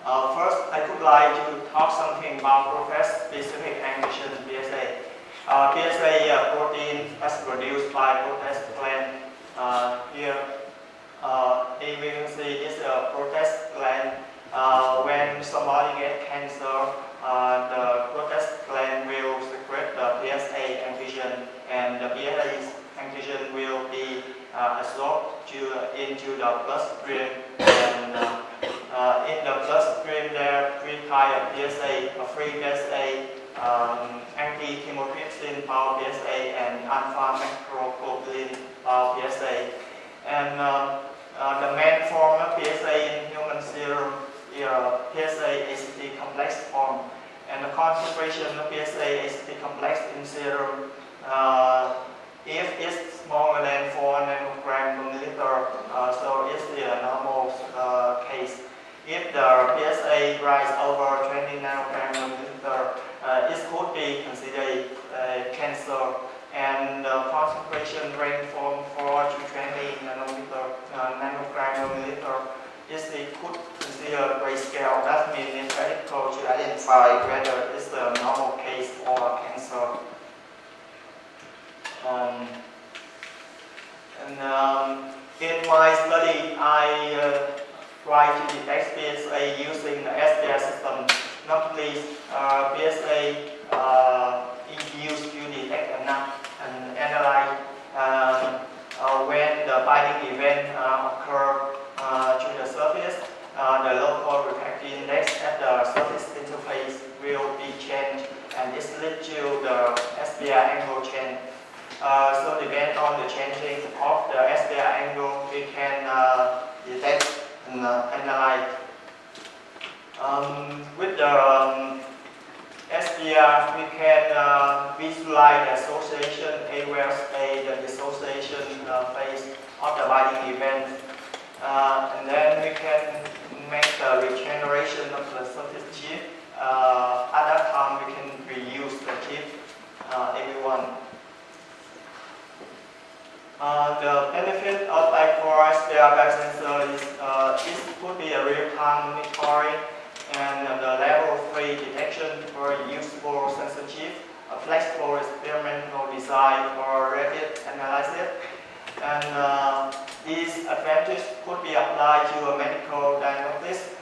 First, I would like to talk something about protein-specific antigen PSA. PSA protein is produced by protest gland. Here, we can see this protest gland. When somebody gets cancer, the protest gland will secrete the PSA antigen, and the PSA antigen will be absorbed into the bloodstream. And in the bloodstream, there are three kinds of PSA: free PSA, anti-chymotrypsin power PSA, and alpha macroglobulin power PSA. And the main form of PSA in human serum is PSA ACT complex form. And the concentration of PSA ACT complex in serum, if it's smaller than 4 nanogram per milliliter, so it's the normal case. If the PSA rises over 20 nanogram per milliliter, it could be considered cancer. And the concentration range from 4 to 20 nanogram per milliliter, it could consider grayscale. That means it's very difficult to identify whether it's a normal case or cancer. In my study, I try to detect PSA using the SPR system. Not least, PSA is used to detect and analyze when the binding event occurs to the surface. The local refractive index at the surface interface will be changed, and this leads to the SPR angle change. So depending on the changing of the SPR angle, we can detect and analyze. With the SPR, we can visualize the association area state, the dissociation phase of the binding event, and then we can make the regeneration of the surface chip. At that time, we can reuse the chip, everyone. The benefit of SPR biosensor is it could be a real-time monitoring, and the level 3 detection for usable sensor chip, a flexible experimental design for rapid analysis. And these advantages could be applied to a medical diagnosis,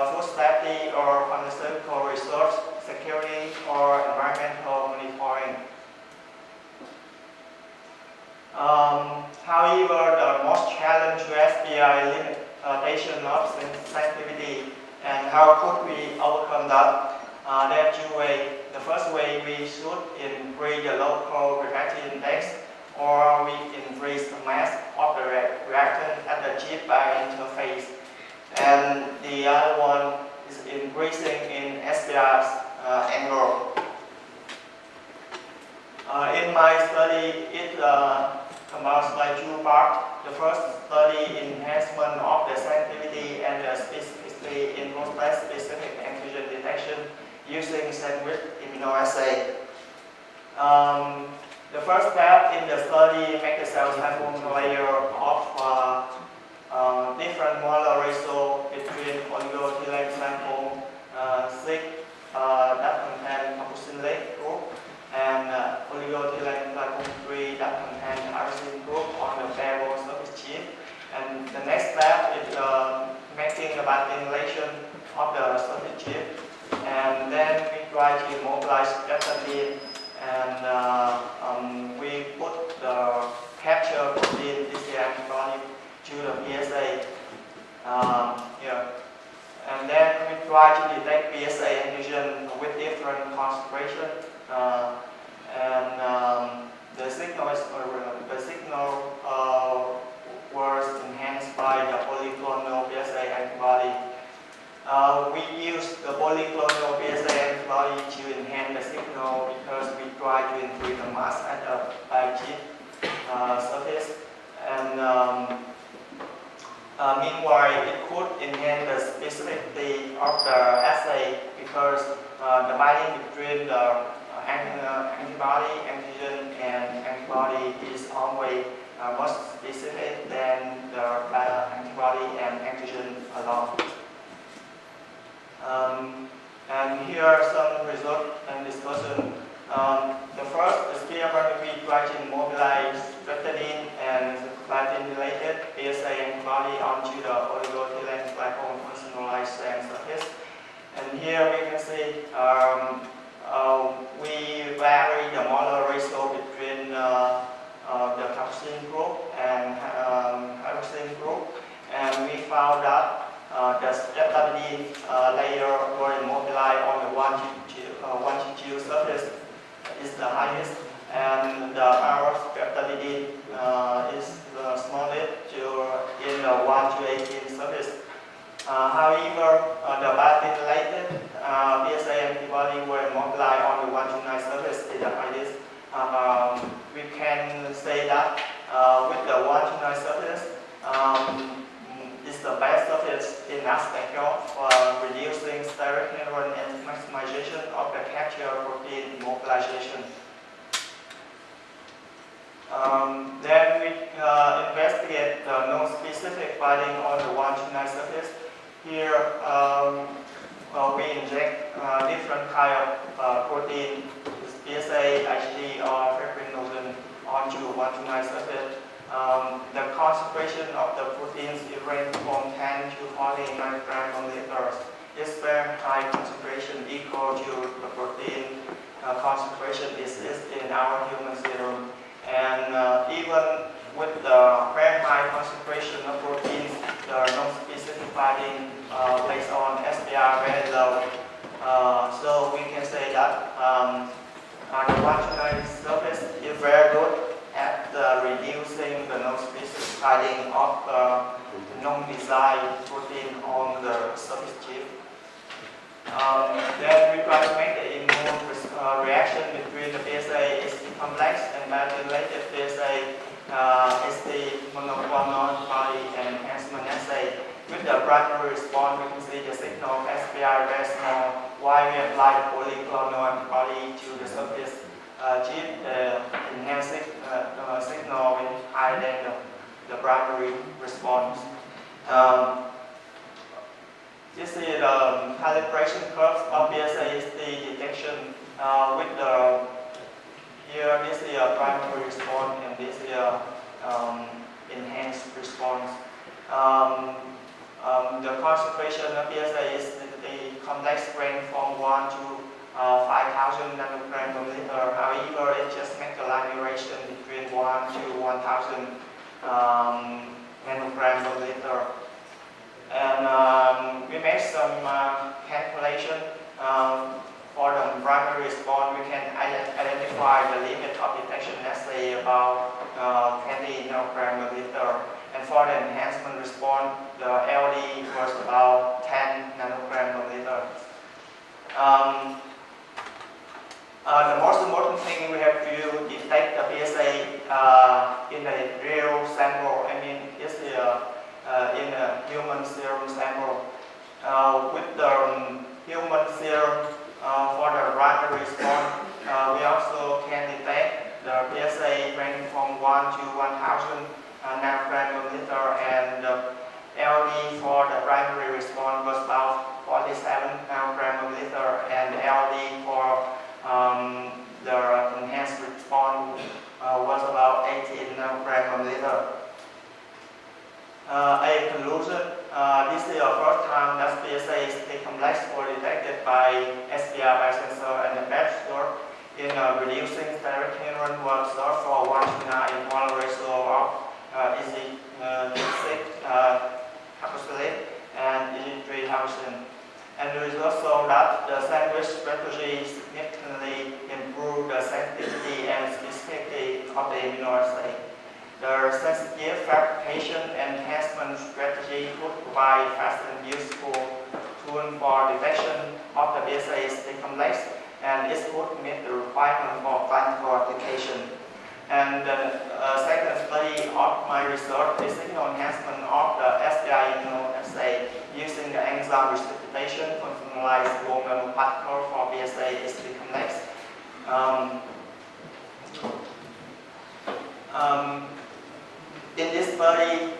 food safety or pharmaceutical research, security or environmental monitoring. However, the most challenge to SPR is limitation of sensitivity. And how could we overcome that? There are two ways. The first way, we should increase the local refractive index, or we increase the mass of the reactant at the chip by interface. And the other one is increasing in SPR's angle. In my study, it combines by two parts. The first study enhancement of the sensitivity and the specificity in protein-specific antigen detection using sandwich immunoassay. The first step in the study make the cell sample layer of different molar ratio between oligoethylene sample 6 that contain carboxylate group and oligoethylene glycol 3 that contain tyrosine group on the bevel surface chip. And the next step is making a biosimulation of the surface chip. And then we try to mobilize peptide, and we put the capture protein TCR antibody to the PSA here. And then we try to detect PSA antigen with different concentration. The signal was enhanced by the polyclonal PSA antibody. We use the polyclonal PSA antibody to enhance the signal because we try to increase the mass at the bichip surface. And meanwhile, it could enhance the specificity of the assay because the binding between the antibody, antigen, and antibody is always much specific than the antibody and antigen alone. here are some results and discussion. The first is primary glycogen mobilized tryptophan and glycogen-related PSA antibody onto the oligoethylene glycol functionalized cell surface. And here we can see we vary the molar ratio between the toxin group and hydroxin group, and we found that the streptavidin layer were immobilized on the 1-2 surface is the highest, and the our streptavidin is the smallest in the 1-18 surface. However, the biosensors PSA antibody were immobilized on the 1-9 surface is the highest. We can say that with the 1-9 surface is the best surface in aspect of reducing steric neuron and maximization of the capture protein mobilization. Then we investigate the non-specific binding on the 1-9 surface. Here we inject different kind of protein, PSA, IgG, or fibrinogen onto 1-9 surface. The concentration of the proteins range from 10 to 40 micrograms per liter. This very high concentration equal to the protein concentration exists in our human serum. And even with the very high concentration of proteins, the non-specific binding based on SPR very low. So we can say that the 1-9 surface is very good at reducing the non-specific binding of the non-desired protein on the surface chip. Then we try to make the immune reaction between the PSA ST complex and biosensors PSA ST monoclonal antibody and enhancement assay. With the primary response, we can see the signal of SPR very small. While we apply polyclonal antibody to the surface chip, the enhancing signal is higher than the primary response. This is the calibration curves of PSA-ST detection with the here this is a primary response and this is a enhanced response. The concentration of PSA-ST complex range from 1 to 5,000 nanograms per liter. However, it just makes a line duration between 1 to 1,000 nanograms per liter. And we made some calculation for the primary response. We can identify the limit of detection, let's say about 20 nanograms per liter. And for the enhancement response, the LD was about 10 nanograms per liter. The most important thing we have to detect the PSA in a real sample. I mean, it's in a human serum sample. With the human serum for the primary response, we also can detect the PSA ranging from 1 to 1,000 nanograms per liter, and the LD for the primary response was about 47 nanograms per liter, and the LD for the enhanced response was about 18 nanograms per liter. A conclusion, this is the first time that PSA-ST complex was detected by SPR biosensor, and the best result in reducing steric neuron was observed for 1-9 molar ratio of EC6 carboxylate and EC3 hydrogen. And the results show that the sandwich strategy significantly improved the sensitivity and specificity of the amino acid. The sensitive fabrication enhancement strategy would provide fast and useful tool for detection of the PSA-ST complex, and it would meet the requirement for clinical application. And the second study of my research is signal enhancement of the SPR immunoassay using the enzyme precipitation functionalized low nanoparticle for PSA-ST complex. In this study,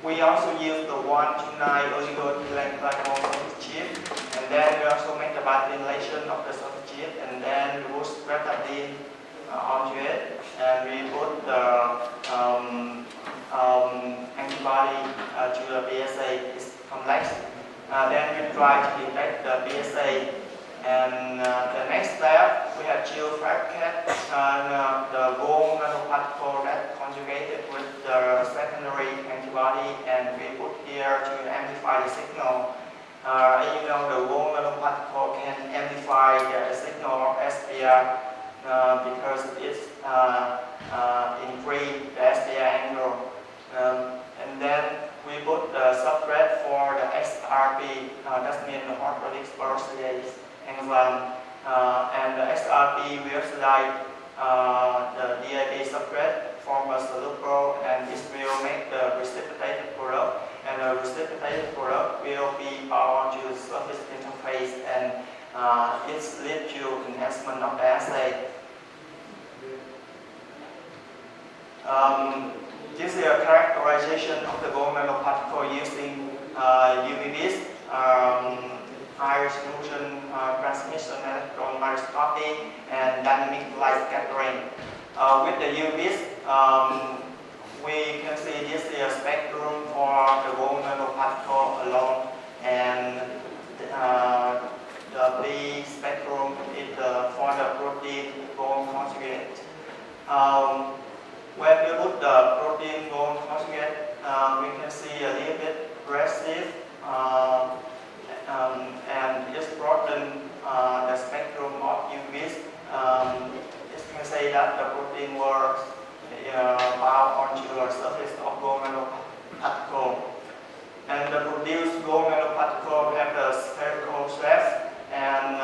we also use the 1-9 oligoethylene glycol chip, and then we also make the biotinylation of the surface chip, and then we put betadine onto it, and we put the antibody to the PSA complex. Then we try to detect the PSA, and the next step we have to fabricate the gold nanoparticle that conjugated with the secondary antibody, and we put here to amplify the signal. As you know, the gold nanoparticle can amplify the signal of SPR because it's increase the SPR angle. And then we put the substrate for the XRP, that means the orthotic peroxidase enzyme, and the XRP will oxidize the DAP substrate, form a soluble, and this will make the precipitated product, and the precipitated product will be bound to the surface interface, and it leads to enhancement of the assay. This is a characterization of the gold nanoparticle using UV-vis, high resolution transmission electron microscopy, and dynamic light scattering. With the UV-vis, we can see this is a spectrum for the gold nanoparticle alone, and the B spectrum is for the protein gold conjugate. When we put the protein gold conjugate, we can see a little bit aggressive, and it's broaden the spectrum of UVs. You can say that the protein was bound onto the surface of gold nanoparticle. And the produced gold nanoparticle have the spherical shape, and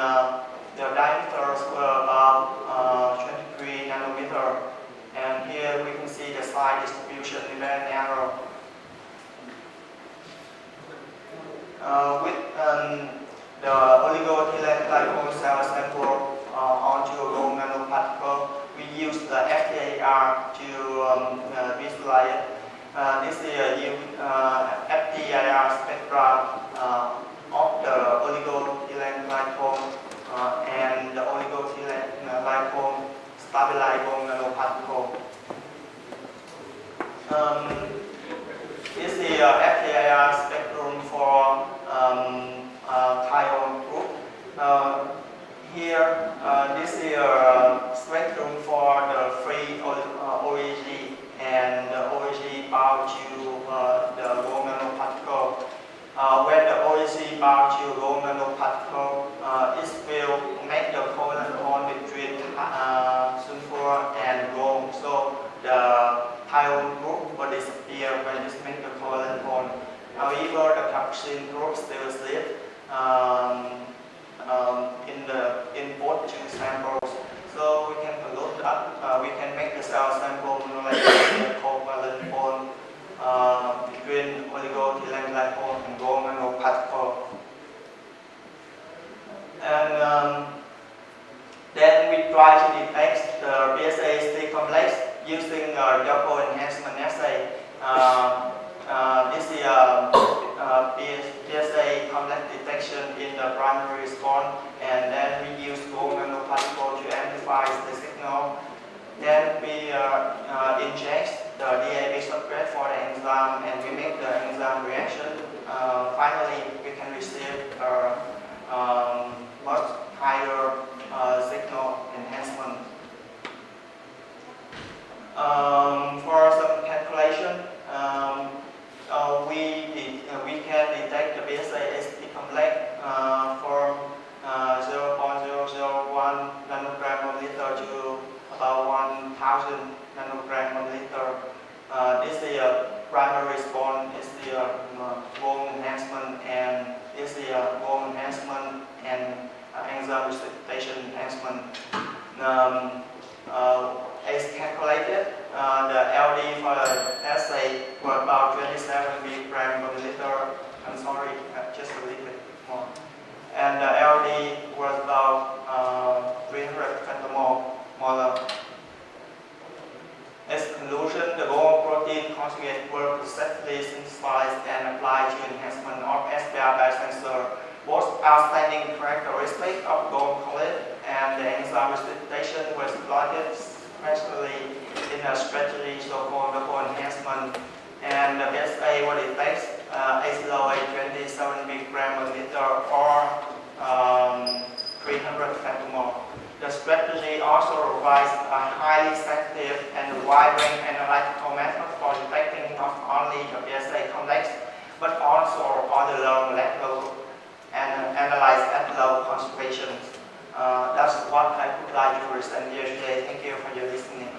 the diameters were about 23 nanometer. And here we can see the size distribution is very narrow. With the oligoethylene glycol cell sample onto a gold nanoparticle, we use the FTIR to visualize it. This is a FTIR spectra of the oligoethylene glycol and the oligoethylene glycol stabilized gold nanoparticle. This is a FTIR spectrum for thione group. Here, this is a spectrum for the free OEG, and the OEG bound to the gold nanoparticle. When the OEG bound to gold nanoparticle, it will make the covalent bond between sulfur and gold. So the thione group will disappear when it makes the covalent bond. However, the carboxyl group still exists in both two samples. So we can look up, we can make the cell sample like the covalent bond between oligoethylene glycol and gold nanoparticle. And then we try to detect the PSA complex using a double enhancement assay. This is PSA complex detection in the primary response, and then we use gold nanoparticle to amplify the signal. Then we inject the DAP substrate for the enzyme, and we make the enzyme reaction. Finally, we can receive a much higher signal enhancement. For some calculation, we can detect the PSA complex from 0.001 nanogram per liter to about 1,000 nanogram per liter. This is a primary response, this is a gold enhancement, and this is a gold enhancement and enzyme precipitation enhancement. As calculated, the LD for the assay was about 27 milligram per liter. I'm sorry, just a little bit more. And the LD was about 300 femto-molar. As conclusion, the gold protein conjugate were successfully synthesized and applied to enhancement of SPR biosensor both outstanding characteristics of gold collet and the enzyme precipitation were exploited, especially in a strategy so-called double enhancement. And the PSA what it takes ACLOA 27 microgram per liter or 300 femto-molar. The strategy also provides a highly sensitive and wide-range analytical method for detecting not only the PSA complex but also other low molecules and analyzed at low concentrations. That's what I would like to present here today. Thank you for your listening.